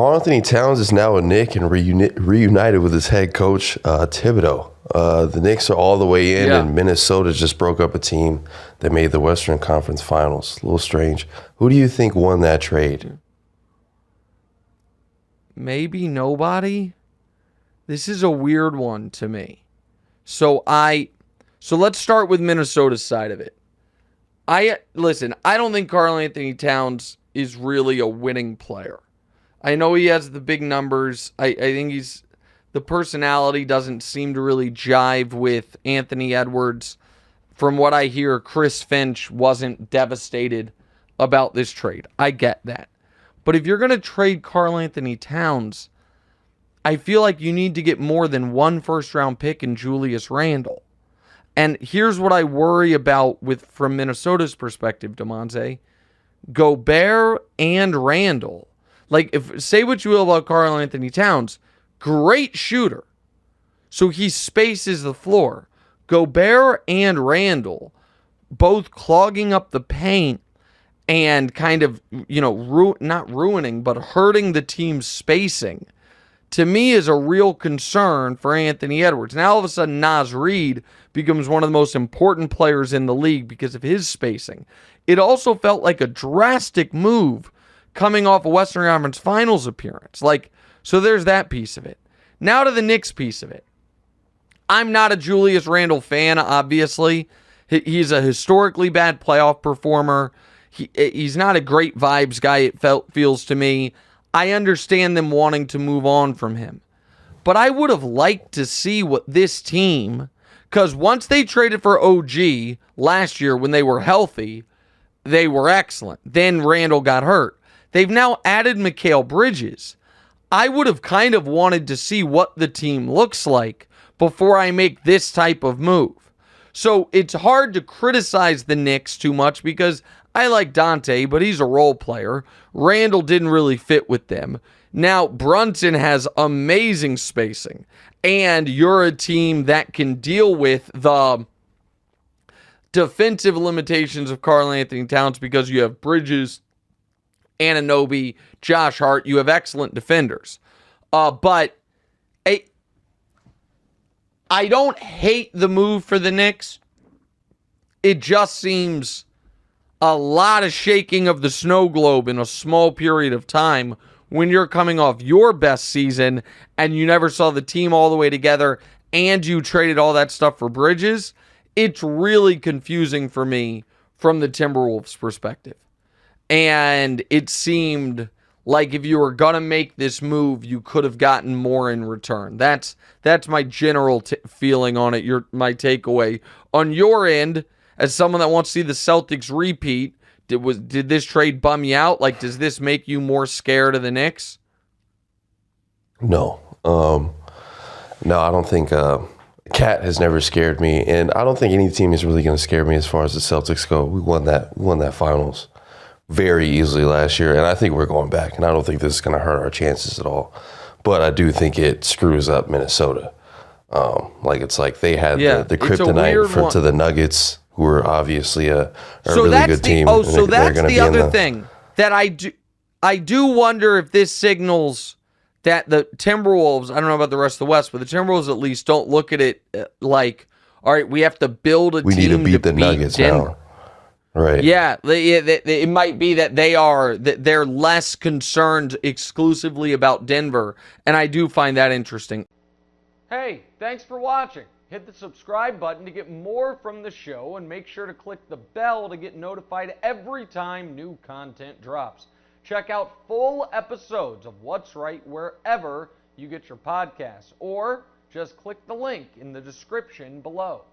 Karl-Anthony Towns is now a Knick and reunited with his head coach, Thibodeau. The Knicks are all the way in, and Minnesota just broke up a team that made the Western Conference Finals. A little strange. Who do you think won that trade? Maybe nobody. This is a weird one to me. So let's start with Minnesota's side of it. I don't think Karl-Anthony Towns is really a winning player. I know he has the big numbers. I think the personality doesn't seem to really jive with Anthony Edwards. From what I hear, Chris Finch wasn't devastated about this trade. I get that. But if you're going to trade Karl-Anthony Towns, I feel like you need to get more than one first-round pick in Julius Randle. And here's what I worry about from Minnesota's perspective, DeMonte. Gobert and Randle. Say what you will about Karl-Anthony Towns, great shooter. So he spaces the floor. Gobert and Randle, both clogging up the paint and kind of, not ruining, but hurting the team's spacing, to me is a real concern for Anthony Edwards. Now all of a sudden Naz Reid becomes one of the most important players in the league because of his spacing. It also felt like a drastic move coming off a Western Conference Finals appearance. So there's that piece of it. Now to the Knicks piece of it. I'm not a Julius Randle fan, obviously. He's a historically bad playoff performer. He's not a great vibes guy, it feels to me. I understand them wanting to move on from him. But I would have liked to see what this team, because once they traded for OG last year when they were healthy, they were excellent. Then Randle got hurt. They've now added Mikal Bridges. I would have kind of wanted to see what the team looks like before I make this type of move. So it's hard to criticize the Knicks too much because I like Dante, but he's a role player. Randle didn't really fit with them. Now, Brunson has amazing spacing, and you're a team that can deal with the defensive limitations of Karl-Anthony Towns because you have Bridges, Anunoby, Josh Hart. You have excellent defenders. But I don't hate the move for the Knicks. It just seems a lot of shaking of the snow globe in a small period of time when you're coming off your best season and you never saw the team all the way together and you traded all that stuff for Bridges. It's really confusing for me from the Timberwolves' perspective. And it seemed like if you were going to make this move, you could have gotten more in return. That's my general feeling on it, my takeaway. On your end, as someone that wants to see the Celtics repeat, did this trade bum you out? Does this make you more scared of the Knicks? No. No, I don't think Cat has never scared me, and I don't think any team is really going to scare me as far as the Celtics go. We won that finals very easily last year, and I think we're going back, and I don't think this is going to hurt our chances at all. But I do think it screws up Minnesota. It's like they had the kryptonite to the Nuggets, who are obviously a really good team. So that's the other thing that I do wonder if this signals that the Timberwolves, I don't know about the rest of the West, but the Timberwolves at least don't look at it like, all right, we have to build a team to beat need to beat the Nuggets Denver. now. Right. Yeah, it might be that they're less concerned exclusively about Denver, and I do find that interesting. Hey, thanks for watching. Hit the subscribe button to get more from the show, and make sure to click the bell to get notified every time new content drops. Check out full episodes of What's Right wherever you get your podcasts, or just click the link in the description below.